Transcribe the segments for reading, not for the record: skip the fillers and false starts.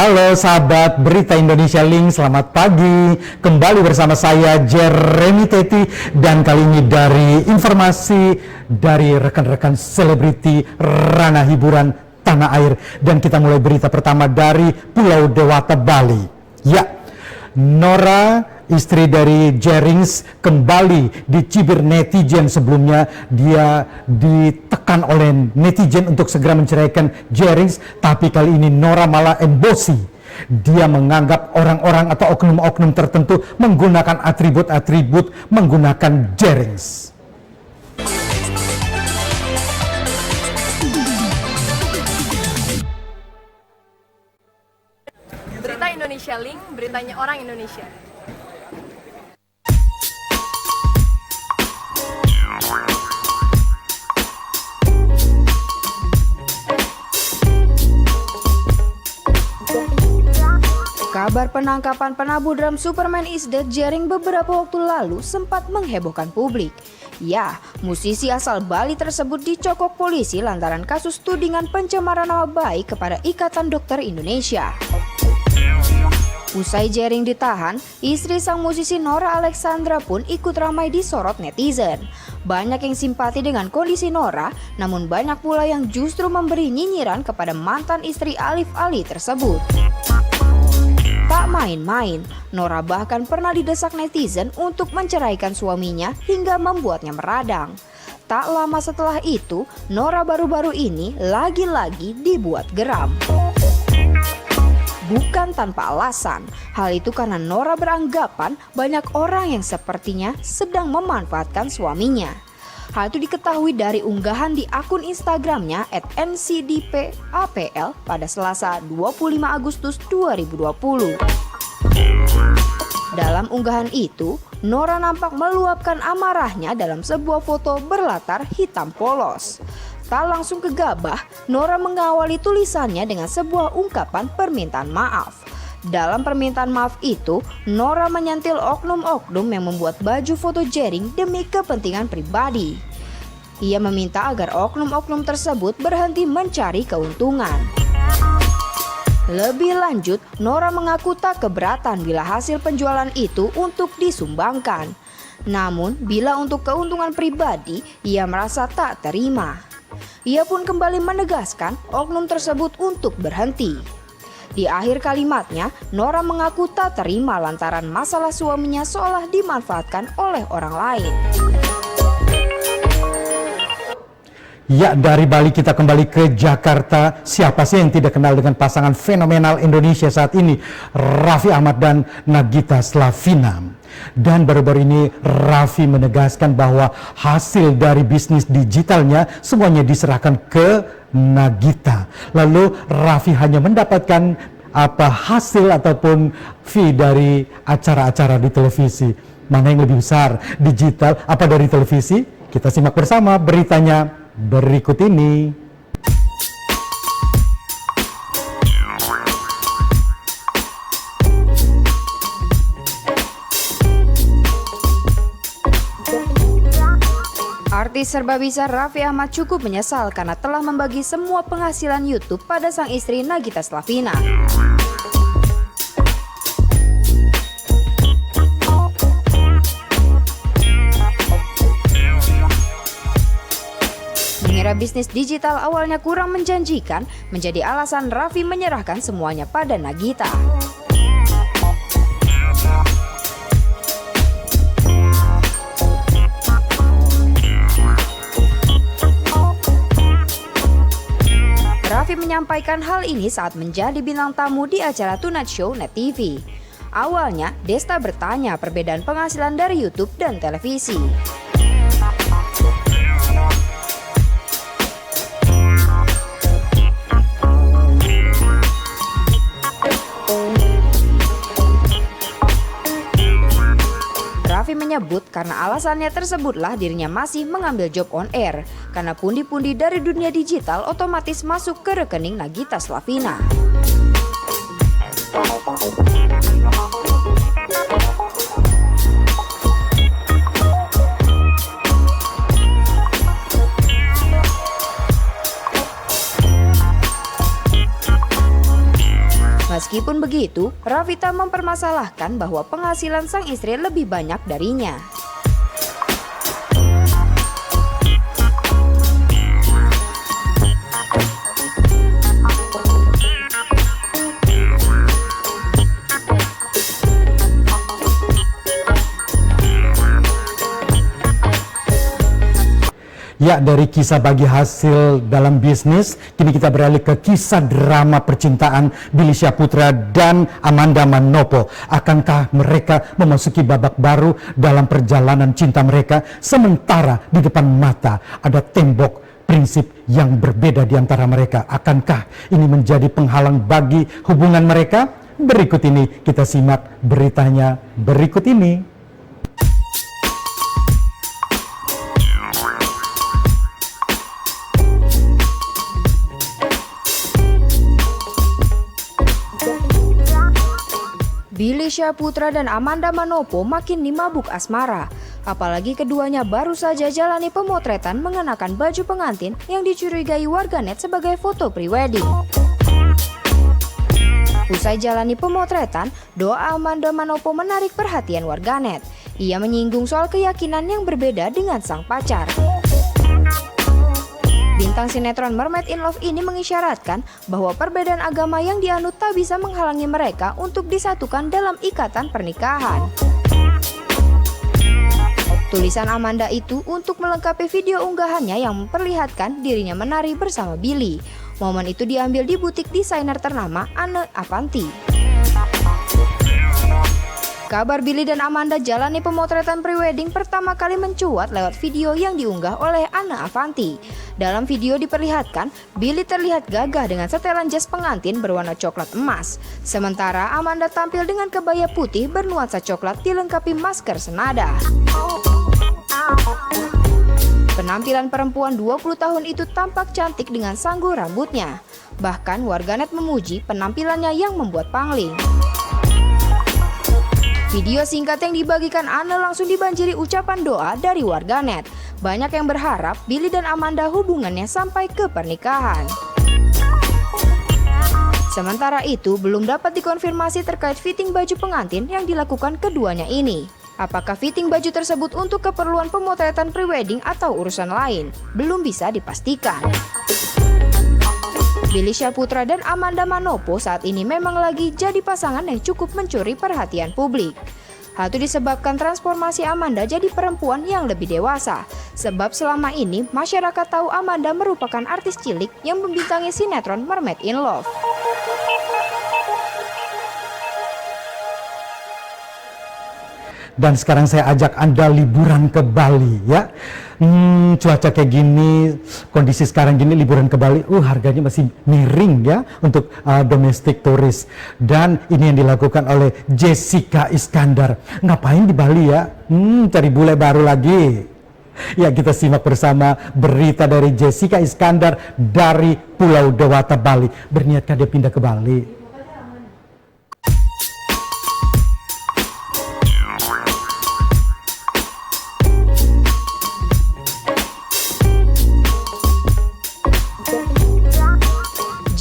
Halo sahabat Berita Indonesia Link, selamat pagi. Kembali bersama saya Jeremy Teti dan kali ini dari informasi dari rekan-rekan selebriti ranah hiburan tanah air. Dan kita mulai berita pertama dari Pulau Dewata, Bali. Ya, Nora, istri dari Jerings, kembali dicibir netizen. Sebelumnya dia ditekan oleh netizen untuk segera menceraikan Jerings, tapi kali ini Nora malah emosi. Dia menganggap orang-orang atau oknum-oknum tertentu menggunakan atribut-atribut menggunakan Jerings. Berita Indonesia Link, beritanya orang Indonesia. Kabar penangkapan penabuh drum Superman is Dead Jering beberapa waktu lalu sempat menghebohkan publik. Ya, musisi asal Bali tersebut dicokok polisi lantaran kasus tudingan pencemaran nama baik kepada Ikatan Dokter Indonesia. Usai Jering ditahan, istri sang musisi Nora Alexandra pun ikut ramai disorot netizen. Banyak yang simpati dengan kondisi Nora, namun banyak pula yang justru memberi nyinyiran kepada mantan istri Alif Ali tersebut. Tak main-main, Nora bahkan pernah didesak netizen untuk menceraikan suaminya hingga membuatnya meradang. Tak lama setelah itu, Nora baru-baru ini lagi-lagi dibuat geram. Bukan tanpa alasan, hal itu karena Nora beranggapan banyak orang yang sepertinya sedang memanfaatkan suaminya. Hal itu diketahui dari unggahan di akun Instagramnya @ncdpapl pada Selasa 25 Agustus 2020. Dalam unggahan itu, Nora nampak meluapkan amarahnya dalam sebuah foto berlatar hitam polos. Tak langsung gegabah, Nora mengawali tulisannya dengan sebuah ungkapan permintaan maaf. Dalam permintaan maaf itu, Nora menyentil oknum-oknum yang membuat baju foto Jering demi kepentingan pribadi. Ia meminta agar oknum-oknum tersebut berhenti mencari keuntungan. Lebih lanjut, Nora mengaku tak keberatan bila hasil penjualan itu untuk disumbangkan. Namun, bila untuk keuntungan pribadi, ia merasa tak terima. Ia pun kembali menegaskan oknum tersebut untuk berhenti. Di akhir kalimatnya, Nora mengaku tak terima lantaran masalah suaminya seolah dimanfaatkan oleh orang lain. Ya, dari Bali kita kembali ke Jakarta. Siapa sih yang tidak kenal dengan pasangan fenomenal Indonesia saat ini, Raffi Ahmad dan Nagita Slavina. Dan baru-baru ini Raffi menegaskan bahwa hasil dari bisnis digitalnya semuanya diserahkan ke Nagita. Lalu Raffi hanya mendapatkan hasil ataupun fee dari acara-acara di televisi. Mana yang lebih besar, digital apa dari televisi? Kita simak bersama beritanya berikut ini. Artis serba bisa Raffi Ahmad cukup menyesal karena telah membagi semua penghasilan YouTube pada sang istri Nagita Slavina. Mengira bisnis digital awalnya kurang menjanjikan, menjadi alasan Raffi menyerahkan semuanya pada Nagita. Raffi menyampaikan hal ini saat menjadi bintang tamu di acara Tonight Show Net TV. Awalnya, Desta bertanya perbedaan penghasilan dari YouTube dan televisi. Raffi menyebut karena alasannya tersebutlah dirinya masih mengambil job on air, karena pundi-pundi dari dunia digital otomatis masuk ke rekening Nagita Slavina. Meskipun begitu, Ravita mempermasalahkan bahwa penghasilan sang istri lebih banyak darinya. Ya, dari kisah bagi hasil dalam bisnis, kini kita beralih ke kisah drama percintaan Billy Syahputra dan Amanda Manopo. Akankah mereka memasuki babak baru dalam perjalanan cinta mereka, sementara di depan mata ada tembok prinsip yang berbeda di antara mereka? Akankah ini menjadi penghalang bagi hubungan mereka? Berikut ini kita simak beritanya berikut ini. Billy Syahputra dan Amanda Manopo makin dimabuk asmara. Apalagi keduanya baru saja jalani pemotretan mengenakan baju pengantin yang dicurigai warganet sebagai foto prewedding. Usai jalani pemotretan, doa Amanda Manopo menarik perhatian warganet. Ia menyinggung soal keyakinan yang berbeda dengan sang pacar. Bintang sinetron Mermaid in Love ini mengisyaratkan bahwa perbedaan agama yang dianut tak bisa menghalangi mereka untuk disatukan dalam ikatan pernikahan. Tulisan Amanda itu untuk melengkapi video unggahannya yang memperlihatkan dirinya menari bersama Billy. Momen itu diambil di butik desainer ternama Anne Avanti. Kabar Billy dan Amanda jalani pemotretan prewedding pertama kali mencuat lewat video yang diunggah oleh Anne Avanti. Dalam video diperlihatkan, Billy terlihat gagah dengan setelan jas pengantin berwarna coklat emas. Sementara Amanda tampil dengan kebaya putih bernuansa coklat dilengkapi masker senada. Penampilan perempuan 20 tahun itu tampak cantik dengan sanggul rambutnya. Bahkan warganet memuji penampilannya yang membuat pangling. Video singkat yang dibagikan Anne langsung dibanjiri ucapan doa dari warganet. Banyak yang berharap Billy dan Amanda hubungannya sampai ke pernikahan. Sementara itu, belum dapat dikonfirmasi terkait fitting baju pengantin yang dilakukan keduanya ini. Apakah fitting baju tersebut untuk keperluan pemotretan prewedding atau urusan lain? Belum bisa dipastikan. Billy Syahputra dan Amanda Manopo saat ini memang lagi jadi pasangan yang cukup mencuri perhatian publik. Hal itu disebabkan transformasi Amanda jadi perempuan yang lebih dewasa. Sebab selama ini masyarakat tahu Amanda merupakan artis cilik yang membintangi sinetron Mermaid in Love. Dan sekarang saya ajak Anda liburan ke Bali ya. Cuaca kayak gini, kondisi sekarang gini liburan ke Bali, harganya masih miring ya untuk domestic turis. Dan ini yang dilakukan oleh Jessica Iskandar. Ngapain di Bali ya? Cari bule baru lagi. Ya, kita simak bersama berita dari Jessica Iskandar dari Pulau Dewata, Bali. Berniatkah dia pindah ke Bali?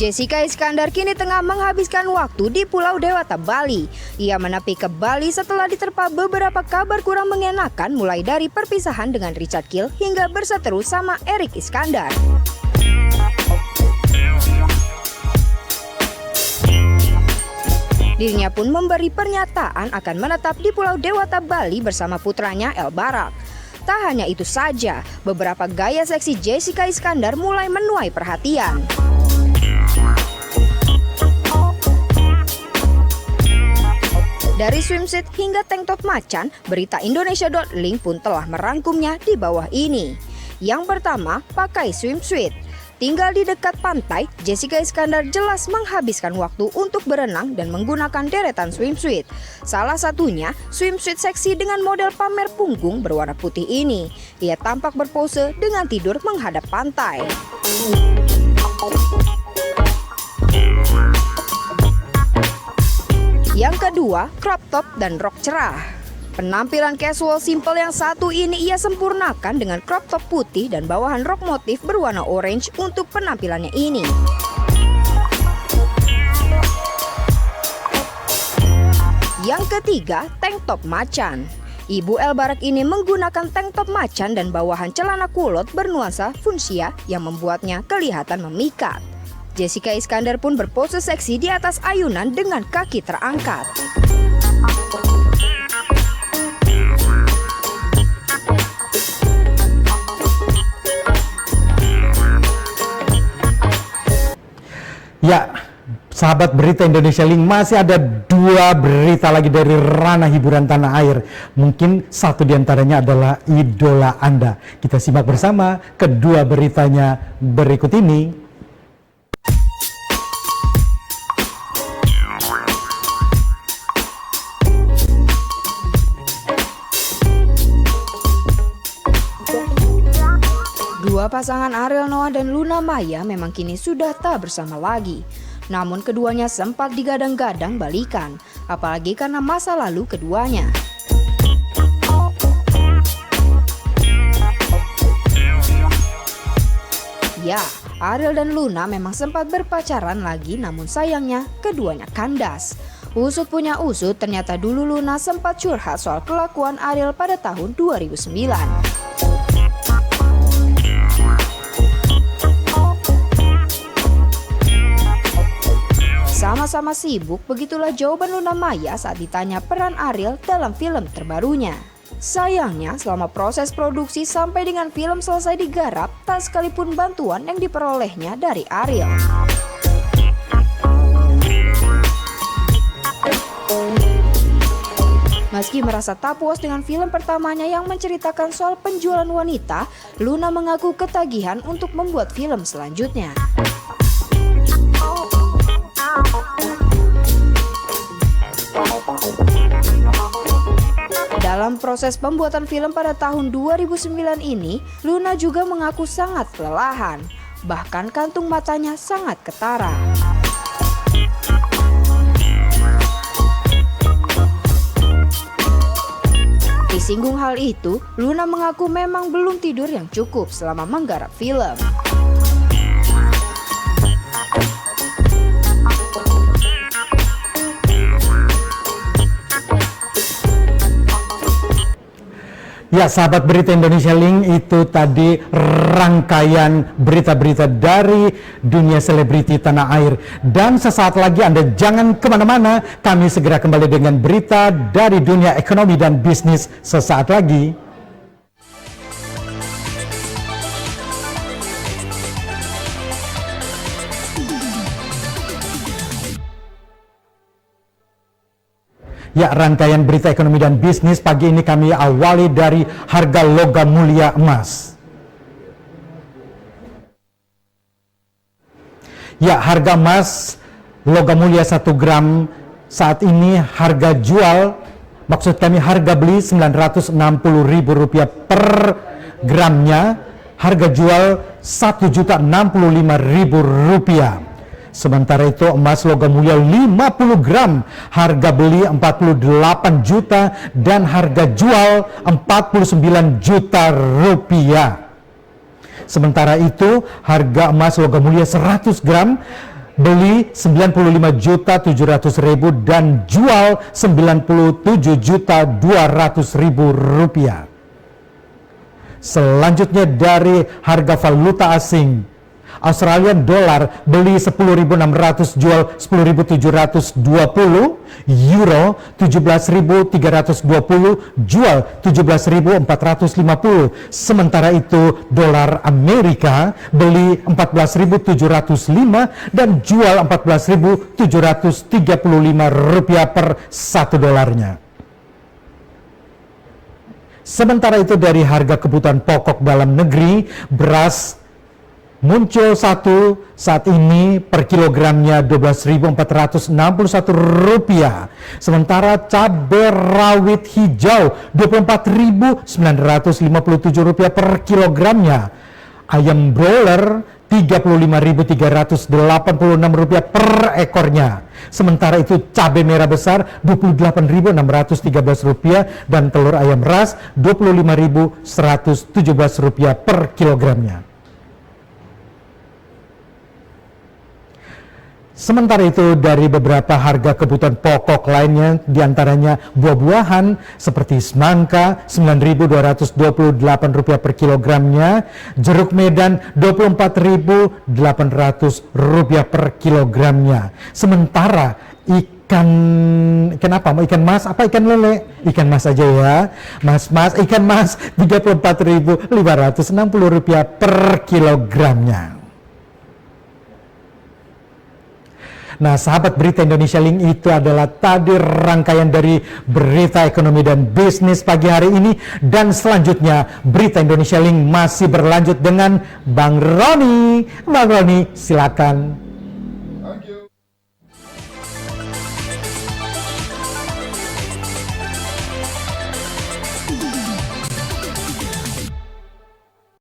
Jessica Iskandar kini tengah menghabiskan waktu di Pulau Dewata, Bali. Ia menepi ke Bali setelah diterpa beberapa kabar kurang mengenakan, mulai dari perpisahan dengan Richard Kiel hingga berseteru sama Erik Iskandar. Dirinya pun memberi pernyataan akan menetap di Pulau Dewata, Bali bersama putranya El Barak. Tak hanya itu saja, beberapa gaya seksi Jessica Iskandar mulai menuai perhatian. Dari swimsuit hingga tank top macan, berita Indonesia.link pun telah merangkumnya di bawah ini. Yang pertama, pakai swimsuit. Tinggal di dekat pantai, Jessica Iskandar jelas menghabiskan waktu untuk berenang dan menggunakan deretan swimsuit. Salah satunya, swimsuit seksi dengan model pamer punggung berwarna putih ini. Ia tampak berpose dengan tidur menghadap pantai. Yang kedua, crop top dan rok cerah. Penampilan casual simple yang satu ini ia sempurnakan dengan crop top putih dan bawahan rok motif berwarna orange untuk penampilannya ini. Yang ketiga, tank top macan. Ibu El Barak ini menggunakan tank top macan dan bawahan celana kulot bernuansa fuchsia yang membuatnya kelihatan memikat. Jessica Iskandar pun berpose seksi di atas ayunan dengan kaki terangkat. Ya, sahabat berita Indonesia Link, masih ada 2 berita lagi dari ranah hiburan tanah air. Mungkin satu diantaranya adalah idola Anda. Kita simak bersama kedua beritanya berikut ini. Dua pasangan Ariel Noah dan Luna Maya memang kini sudah tak bersama lagi. Namun keduanya sempat digadang-gadang balikan, apalagi karena masa lalu keduanya. Ya, Ariel dan Luna memang sempat berpacaran lagi, namun sayangnya keduanya kandas. Usut punya usut, ternyata dulu Luna sempat curhat soal kelakuan Ariel pada tahun 2009. Sama-sama sibuk, begitulah jawaban Luna Maya saat ditanya peran Ariel dalam film terbarunya. Sayangnya, selama proses produksi sampai dengan film selesai digarap, tak sekalipun bantuan yang diperolehnya dari Ariel. Meski merasa tak puas dengan film pertamanya yang menceritakan soal penjualan wanita, Luna mengaku ketagihan untuk membuat film selanjutnya. Dalam proses pembuatan film pada tahun 2009 ini, Luna juga mengaku sangat kelelahan. Bahkan kantung matanya sangat ketara. Disinggung hal itu, Luna mengaku memang belum tidur yang cukup selama menggarap film. Ya, sahabat berita Indonesia Link, itu tadi rangkaian berita-berita dari dunia selebriti tanah air. Dan sesaat lagi Anda jangan kemana-mana, kami segera kembali dengan berita dari dunia ekonomi dan bisnis sesaat lagi. Ya, rangkaian berita ekonomi dan bisnis pagi ini kami awali dari harga logam mulia emas. Ya, harga emas logam mulia 1 gram saat ini harga jual, maksud kami harga beli Rp960.000 per gramnya, harga jual Rp1.065.000. Sementara itu emas logam mulia 50 gram harga beli 48 juta dan harga jual 49 juta rupiah. Sementara itu harga emas logam mulia 100 gram beli 95.700.000 dan jual 97.200.000 rupiah. Selanjutnya dari harga valuta asing, Australian dollar beli 10.600 jual 10.720, euro 17.320 jual 17.450. Sementara itu dolar Amerika beli 14.705 dan jual 14.735 rupiah per 1 dolarnya. Sementara itu dari harga kebutuhan pokok dalam negeri, beras muncul saat ini per kilogramnya Rp12.461. Sementara cabai rawit hijau Rp24.957 per kilogramnya. Ayam broiler Rp35.386 per ekornya. Sementara itu cabai merah besar Rp28.613 dan telur ayam ras Rp25.117 per kilogramnya. Sementara itu dari beberapa harga kebutuhan pokok lainnya diantaranya buah-buahan seperti semangka Rp9.228 per kilogramnya, jeruk medan Rp24.800 per kilogramnya. Sementara ikan mas apa ikan lele? Ikan mas aja ya. Ikan mas Rp34.560 per kilogramnya. Nah, sahabat Berita Indonesia Link, itu adalah tadi rangkaian dari berita ekonomi dan bisnis pagi hari ini. Dan selanjutnya Berita Indonesia Link masih berlanjut dengan Bang Roni. Bang Roni, silakan.